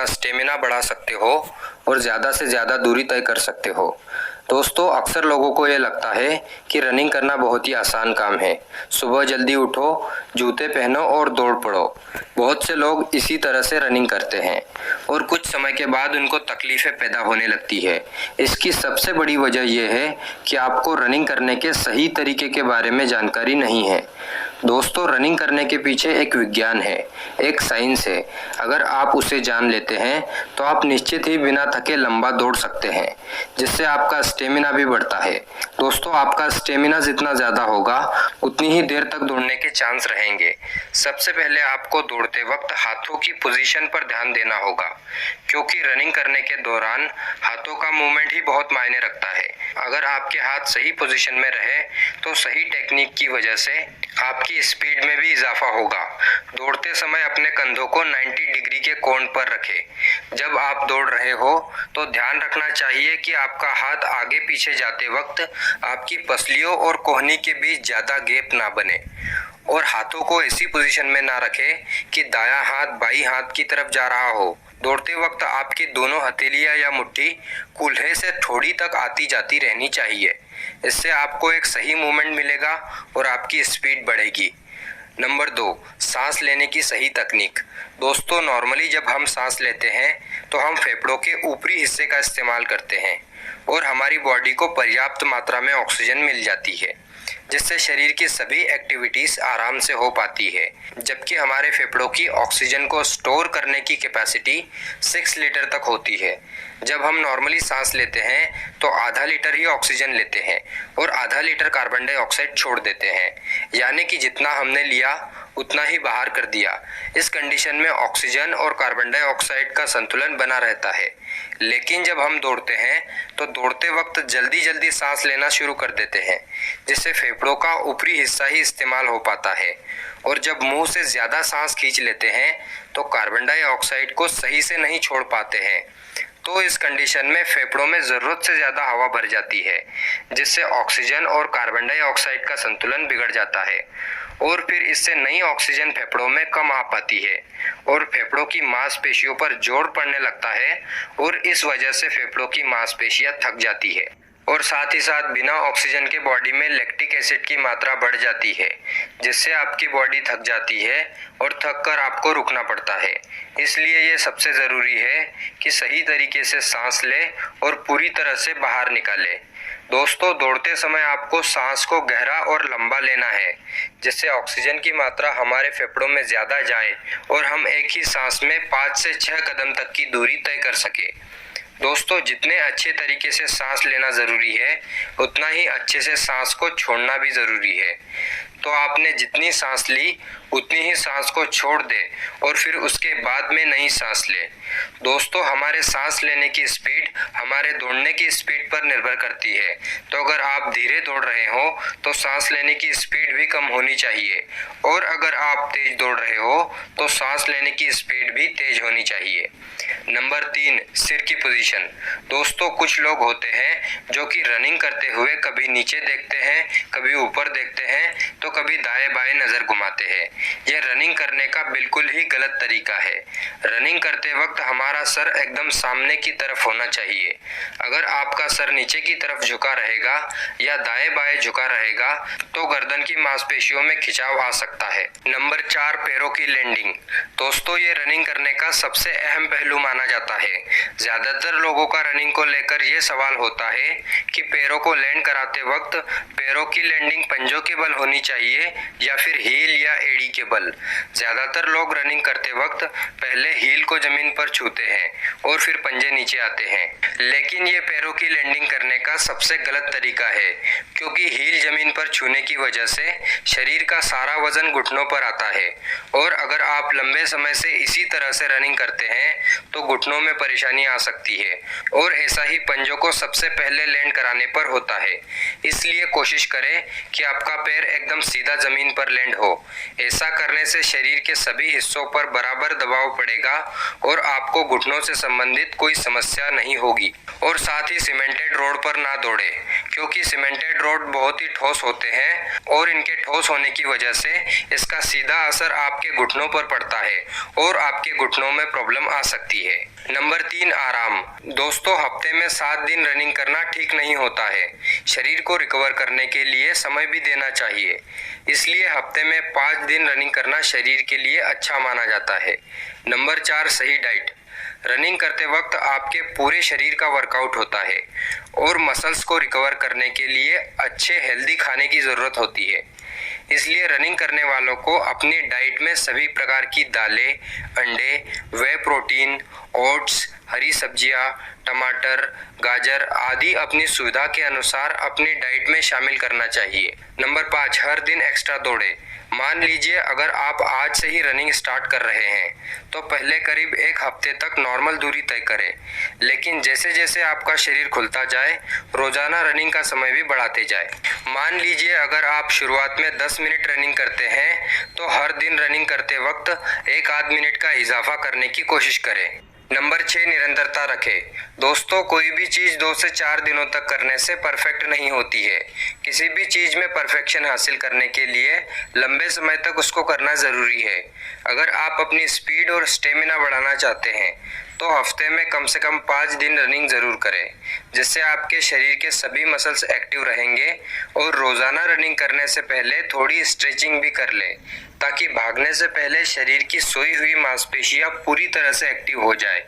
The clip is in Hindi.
अपना स्टेमिना बढ़ा सकते हो और ज़्यादा से ज़्यादा दूरी तय कर सकते हो। दोस्तों, अक्सर लोगों को ये लगता है कि रनिंग करना बहुत ही आसान काम है। सुबह जल्दी उठो, जूते पहनो और दौड़ पड़ो। बहुत से लोग इसी तरह से रनिंग करते हैं और कुछ समय के बाद उनको तकलीफें पैदा होने लगती है। इसकी सबसे बड़ी वजह यह है कि आपको रनिंग करने के सही तरीके के बारे में जानकारी नहीं है। दोस्तों, रनिंग करने के पीछे एक विज्ञान है, एक साइंस है। अगर आप उसे जान लेते हैं तो आप निश्चित ही बिना थके लंबा दौड़ सकते हैं, जिससे आपका स्टेमिना भी बढ़ता है। दोस्तों, आपका स्टेमिना जितना ज़्यादा होगा उतनी ही देर तक दौड़ने के चांस रहेंगे। सबसे पहले आपको दौड़ते वक्त हाथों की पोजीशन पर ध्यान देना होगा, क्योंकि रनिंग करने के दौरान हाथों का मूवमेंट ही बहुत मायने रखता है। अगर आपके हाथ सही पोजीशन में रहे तो सही टेक्निक की वजह से आपकी स्पीड में भी इजाफा होगा। दौड़ते समय अपने कंधों को 90 डिग्री के कोण पर रखें। जब आप दौड़ रहे हो तो ध्यान रखना चाहिए कि आपका हाथ आगे पीछे जाते वक्त आपकी पसलियों और कोहनी के बीच ज्यादा गैप ना बने और हाथों को ऐसी पोजीशन में ना रखें कि दायां हाथ बाईं हाथ की तरफ जा रहा हो। दौड़ते वक्त आपकी दोनों हथेलियां या मुट्ठी कूल्हे से ठोड़ी तक आती जाती रहनी चाहिए। इससे आपको एक सही मूवमेंट मिलेगा और आपकी स्पीड बढ़ेगी। नंबर 2, सांस लेने की सही तकनीक। दोस्तों, नॉर्मली जब हम सांस लेते हैं तो हम फेफड़ों के ऊपरी हिस्से का इस्तेमाल करते हैं और हमारी बॉडी को पर्याप्त मात्रा में ऑक्सीजन मिल जाती है, जिससे शरीर की सभी एक्टिविटीज आराम से हो पाती है। जबकि हमारे फेफड़ों की ऑक्सीजन को स्टोर करने की कैपेसिटी 6 लीटर तक होती है। जब हम नॉर्मली सांस लेते हैं तो आधा लीटर ही ऑक्सीजन लेते हैं और आधा लीटर कार्बन डाइऑक्साइड छोड़ देते हैं, यानी कि जितना हमने लिया उतना ही बाहर कर दिया। इस कंडीशन में ऑक्सीजन और कार्बन डाइऑक्साइड का संतुलन बना रहता है। लेकिन जब हम दौड़ते हैं तो दौड़ते वक्त जल्दी जल्दी सांस लेना शुरू कर देते हैं, जिससे फेफड़ों का ऊपरी हिस्सा ही इस्तेमाल हो पाता है और जब मुंह से ज्यादा सांस खींच लेते हैं तो कार्बन डाइऑक्साइड को सही से नहीं छोड़ पाते हैं। तो इस कंडीशन में फेफड़ों में जरूरत से ज्यादा हवा भर जाती है, जिससे ऑक्सीजन और कार्बन डाइऑक्साइड का संतुलन बिगड़ जाता है और फिर इससे नई ऑक्सीजन फेफड़ों में कम आ पाती है और फेफड़ों की मांसपेशियों पर जोर पड़ने लगता है और इस वजह से फेफड़ों की मांसपेशियां थक जाती है और साथ ही साथ बिना ऑक्सीजन के बॉडी में लैक्टिक एसिड की मात्रा बढ़ जाती है, जिससे आपकी बॉडी थक जाती है और थक कर आपको रुकना पड़ता है। इसलिए ये सबसे ज़रूरी है कि सही तरीके से सांस ले और पूरी तरह से बाहर निकाले। दोस्तों, दौड़ते समय आपको सांस को गहरा और लंबा लेना है, जिससे ऑक्सीजन की मात्रा हमारे फेफड़ों में ज़्यादा जाए और हम एक ही सांस में 5 से 6 कदम तक की दूरी तय कर सके। दोस्तों, जितने अच्छे तरीके से सांस लेना ज़रूरी है उतना ही अच्छे से सांस को छोड़ना भी ज़रूरी है। तो आपने जितनी सांस ली उतनी ही सांस को छोड़ दे और फिर उसके बाद में नई सांस ले। दोस्तों, हमारे सांस लेने की स्पीड हमारे दौड़ने की स्पीड पर निर्भर करती है। तो अगर आप धीरे दौड़ रहे हो तो सांस लेने की स्पीड भी कम होनी चाहिए और अगर आप तेज दौड़ रहे हो तो सांस लेने की स्पीड भी तेज होनी चाहिए। नंबर 3, सिर की पोजीशन। दोस्तों, कुछ लोग होते हैं जो कि रनिंग करते हुए कभी नीचे देखते हैं, कभी ऊपर देखते हैं तो कभी दाएं बाएं नजर घुमाते हैं। यह रनिंग करने का बिल्कुल ही गलत तरीका है। रनिंग करते वक्त हमारा सर एकदम सामने की तरफ होना चाहिए। अगर आपका सर नीचे की तरफ झुका रहेगा या दाएं बाएं झुका रहेगा तो गर्दन की मांसपेशियों में खिंचाव आ सकता है। नंबर 4, पैरों की लैंडिंग। दोस्तों, ये रनिंग करने का सबसे अहम पहलू माना जाता है। ज्यादातर लोगों का रनिंग को लेकर यह सवाल होता है कि पैरों को लैंड कराते वक्त पैरों की लैंडिंग पंजों के बल होनी चाहिए या फिर हील या एड़ी के बल। ज्यादातर लोग रनिंग करते वक्त पहले हील को जमीन पर छूते हैं और फिर पंजे नीचे आते हैं, लेकिन ये पैरों की लैंडिंग करने का सबसे गलत तरीका है, क्योंकि हील जमीन पर छूने की वजह से शरीर का सारा वजन घुटनों पर आता है और अगर आप लंबे समय से इसी तरह से रनिंग करते हैं तो घुटनों में परेशानी आ सकती है और ऐसा ही पंजों को सबसे पहले लैंड कराने पर होता है। इसलिए कोशिश करें कि आपका पैर एकदम सीधा जमीन पर लैंड हो। ऐसा करने से शरीर के सभी हिस्सों पर बराबर दबाव पड़ेगा और आपको घुटनों से संबंधित कोई समस्या नहीं होगी। और साथ ही सीमेंटेड रोड पर ना दौड़े, क्योंकि सीमेंटेड रोड बहुत ही ठोस होते हैं और इनके ठोस होने की वजह से इसका सीधा असर आपके घुटनों पर पड़ता है और आपके घुटनों में प्रॉब्लम आ सकती है। नंबर 3, आराम। दोस्तों, हफ्ते में 7 दिन रनिंग करना ठीक नहीं होता है। शरीर को रिकवर करने के लिए समय भी देना चाहिए, इसलिए हफ्ते में 5 दिन रनिंग करना शरीर के लिए अच्छा माना जाता है। नंबर 4, सही डाइट। रनिंग करते वक्त आपके पूरे शरीर का वर्कआउट होता है और मसल्स को रिकवर करने के लिए अच्छे हेल्दी खाने की ज़रूरत होती है। इसलिए रनिंग करने वालों को अपनी डाइट में सभी प्रकार की दालें, अंडे, वे प्रोटीन, ओट्स, हरी सब्जियां, टमाटर, गाजर आदि अपनी सुविधा के अनुसार अपनी डाइट में शामिल करना चाहिए। नंबर 5, हर दिन एक्स्ट्रा दौड़े। मान लीजिए अगर आप आज से ही रनिंग स्टार्ट कर रहे हैं तो पहले करीब 1 हफ्ते तक नॉर्मल दूरी तय करें, लेकिन जैसे जैसे आपका शरीर खुलता जाए रोजाना रनिंग का समय भी बढ़ाते जाए। मान लीजिए अगर आप शुरुआत में 10 मिनट रनिंग करते हैं तो हर दिन रनिंग करते वक्त 1 आध मिनट का इजाफा करने की कोशिश करें। नंबर 6, निरंतरता रखें। दोस्तों, कोई भी चीज़ 2 से 4 दिनों तक करने से परफेक्ट नहीं होती है। किसी भी चीज़ में परफेक्शन हासिल करने के लिए लंबे समय तक उसको करना ज़रूरी है। अगर आप अपनी स्पीड और स्टेमिना बढ़ाना चाहते हैं तो हफ्ते में कम से कम 5 दिन रनिंग ज़रूर करें, जिससे आपके शरीर के सभी मसल्स एक्टिव रहेंगे। और रोज़ाना रनिंग करने से पहले थोड़ी स्ट्रेचिंग भी कर लें, ताकि भागने से पहले शरीर की सोई हुई मांसपेशियां पूरी तरह से एक्टिव हो जाए।